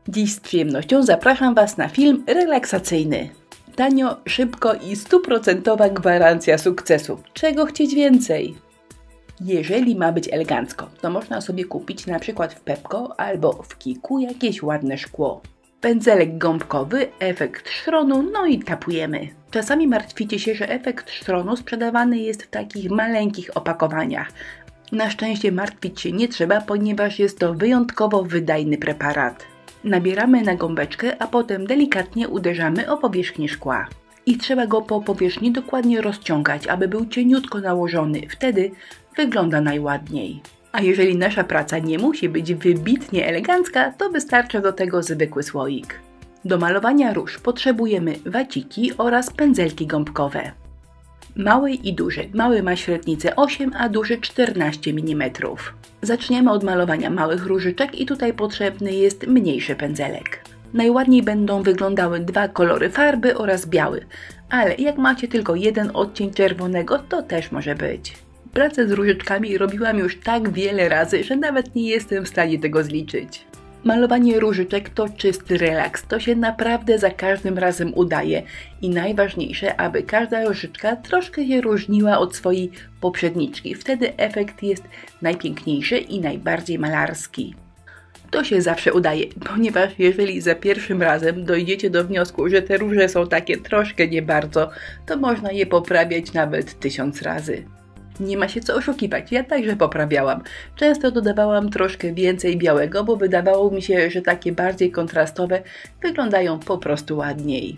Dziś z przyjemnością zapraszam Was na film relaksacyjny. Tanio, szybko i 100% gwarancja sukcesu. Czego chcieć więcej? Jeżeli ma być elegancko, to można sobie kupić na przykład w Pepco albo w Kiku jakieś ładne szkło. Pędzelek gąbkowy, efekt szronu, no i tapujemy. Czasami martwicie się, że efekt szronu sprzedawany jest w takich maleńkich opakowaniach. Na szczęście martwić się nie trzeba, ponieważ jest to wyjątkowo wydajny preparat. Nabieramy na gąbeczkę, a potem delikatnie uderzamy o powierzchnię szkła. I trzeba go po powierzchni dokładnie rozciągać, aby był cieniutko nałożony. Wtedy wygląda najładniej. A jeżeli nasza praca nie musi być wybitnie elegancka, to wystarczy do tego zwykły słoik. Do malowania róż potrzebujemy waciki oraz pędzelki gąbkowe. Mały i duży. Mały ma średnicę 8, a duży 14 mm. Zaczniemy od malowania małych różyczek i tutaj potrzebny jest mniejszy pędzelek. Najładniej będą wyglądały dwa kolory farby oraz biały, ale jak macie tylko jeden odcień czerwonego, to też może być. Pracę z różyczkami robiłam już tak wiele razy, że nawet nie jestem w stanie tego zliczyć. Malowanie różyczek to czysty relaks, to się naprawdę za każdym razem udaje i najważniejsze, aby każda różyczka troszkę się różniła od swojej poprzedniczki. Wtedy efekt jest najpiękniejszy i najbardziej malarski. To się zawsze udaje, ponieważ jeżeli za pierwszym razem dojdziecie do wniosku, że te róże są takie troszkę nie bardzo, to można je poprawiać nawet 1000 razy. Nie ma się co oszukiwać, ja także poprawiałam. Często dodawałam troszkę więcej białego, bo wydawało mi się, że takie bardziej kontrastowe wyglądają po prostu ładniej.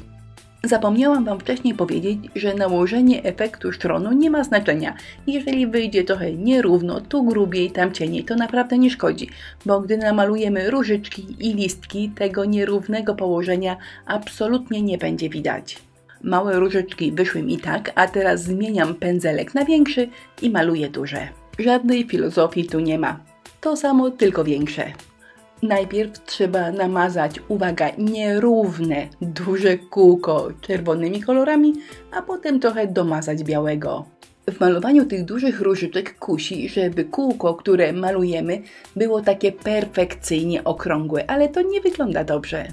Zapomniałam Wam wcześniej powiedzieć, że nałożenie efektu sztronu nie ma znaczenia. Jeżeli wyjdzie trochę nierówno, tu grubiej, tam cieniej, to naprawdę nie szkodzi, bo gdy namalujemy różyczki i listki, tego nierównego położenia absolutnie nie będzie widać. Małe różyczki wyszły mi tak, a teraz zmieniam pędzelek na większy i maluję duże. Żadnej filozofii tu nie ma. To samo, tylko większe. Najpierw trzeba namazać, uwaga, nierówne, duże kółko czerwonymi kolorami, a potem trochę domazać białego. W malowaniu tych dużych różyczek kusi, żeby kółko, które malujemy, było takie perfekcyjnie okrągłe, ale to nie wygląda dobrze.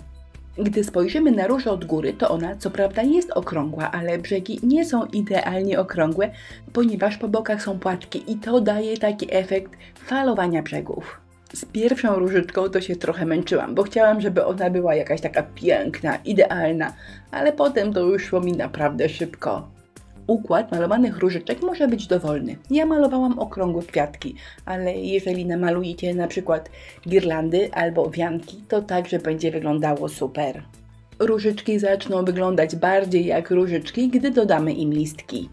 Gdy spojrzymy na różę od góry, to ona co prawda jest okrągła, ale brzegi nie są idealnie okrągłe, ponieważ po bokach są płatki i to daje taki efekt falowania brzegów. Z pierwszą różyczką to się trochę męczyłam, bo chciałam, żeby ona była jakaś taka piękna, idealna, ale potem to już szło mi naprawdę szybko. Układ malowanych różyczek może być dowolny. Ja malowałam okrągłe kwiatki, ale jeżeli namalujecie na przykład girlandy albo wianki, to także będzie wyglądało super. Różyczki zaczną wyglądać bardziej jak różyczki, gdy dodamy im listki.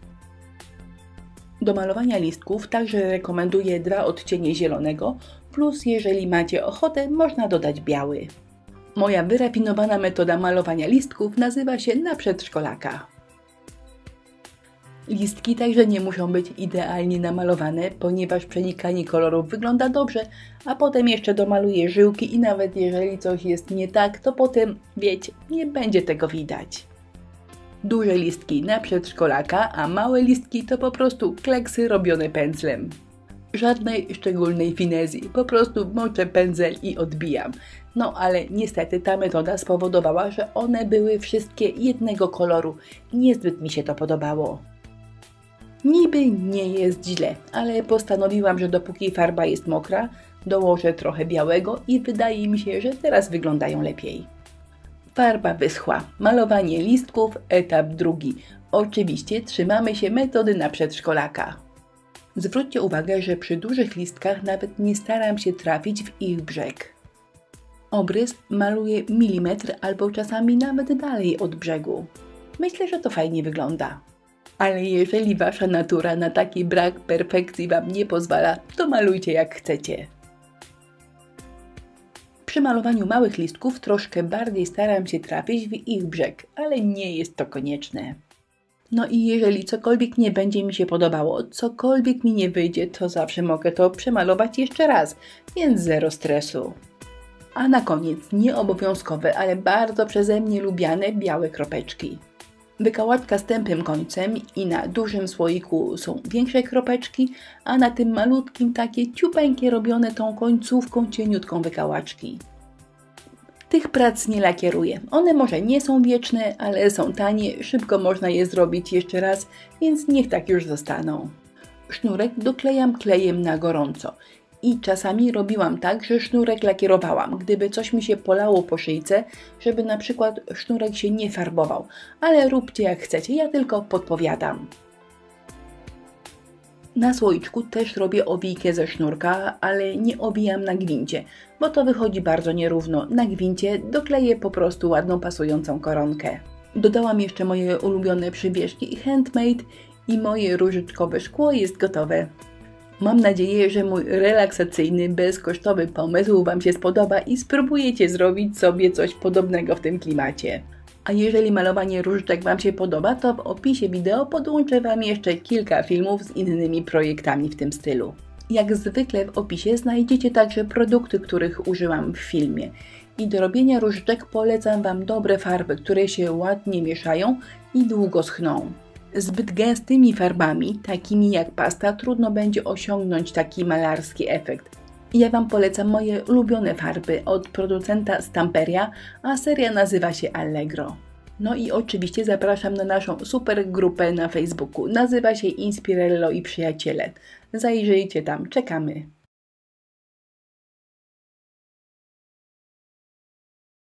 Do malowania listków także rekomenduję 2 odcienie zielonego, plus jeżeli macie ochotę, można dodać biały. Moja wyrafinowana metoda malowania listków nazywa się na przedszkolaka. Listki także nie muszą być idealnie namalowane, ponieważ przenikanie kolorów wygląda dobrze, a potem jeszcze domaluję żyłki i nawet jeżeli coś jest nie tak, to potem, wiecie, nie będzie tego widać. Duże listki na przedszkolaka, a małe listki to po prostu kleksy robione pędzlem. Żadnej szczególnej finezji, po prostu moczę pędzel i odbijam. No ale niestety ta metoda spowodowała, że one były wszystkie jednego koloru i niezbyt mi się to podobało. Niby nie jest źle, ale postanowiłam, że dopóki farba jest mokra, dołożę trochę białego i wydaje mi się, że teraz wyglądają lepiej. Farba wyschła. Malowanie listków, etap drugi. Oczywiście trzymamy się metody na przedszkolaka. Zwróćcie uwagę, że przy dużych listkach nawet nie staram się trafić w ich brzeg. Obrys maluję milimetr albo czasami nawet dalej od brzegu. Myślę, że to fajnie wygląda. Ale jeżeli Wasza natura na taki brak perfekcji Wam nie pozwala, to malujcie jak chcecie. Przy malowaniu małych listków troszkę bardziej staram się trafić w ich brzeg, ale nie jest to konieczne. No i jeżeli cokolwiek nie będzie mi się podobało, cokolwiek mi nie wyjdzie, to zawsze mogę to przemalować jeszcze raz, więc zero stresu. A na koniec nieobowiązkowe, ale bardzo przeze mnie lubiane białe kropeczki. Wykałaczka z tępym końcem i na dużym słoiku są większe kropeczki, a na tym malutkim takie ciupeńkie robione tą końcówką cieniutką wykałaczki. Tych prac nie lakieruję. One może nie są wieczne, ale są tanie, szybko można je zrobić jeszcze raz, więc niech tak już zostaną. Sznurek doklejam klejem na gorąco. I czasami robiłam tak, że sznurek lakierowałam, gdyby coś mi się polało po szyjce, żeby na przykład sznurek się nie farbował. Ale róbcie jak chcecie, ja tylko podpowiadam. Na słoiczku też robię owijkę ze sznurka, ale nie owijam na gwincie, bo to wychodzi bardzo nierówno. Na gwincie dokleję po prostu ładną pasującą koronkę. Dodałam jeszcze moje ulubione przybieżki handmade i moje różyczkowe szkło jest gotowe. Mam nadzieję, że mój relaksacyjny, bezkosztowy pomysł Wam się spodoba i spróbujecie zrobić sobie coś podobnego w tym klimacie. A jeżeli malowanie różyczek Wam się podoba, to w opisie wideo podłączę Wam jeszcze kilka filmów z innymi projektami w tym stylu. Jak zwykle w opisie znajdziecie także produkty, których użyłam w filmie. I do robienia różyczek polecam Wam dobre farby, które się ładnie mieszają i długo schną. Zbyt gęstymi farbami, takimi jak pasta, trudno będzie osiągnąć taki malarski efekt. Ja Wam polecam moje ulubione farby od producenta Stamperia, a seria nazywa się Allegro. No i oczywiście zapraszam na naszą super grupę na Facebooku. Nazywa się Inspirello i Przyjaciele. Zajrzyjcie tam, czekamy.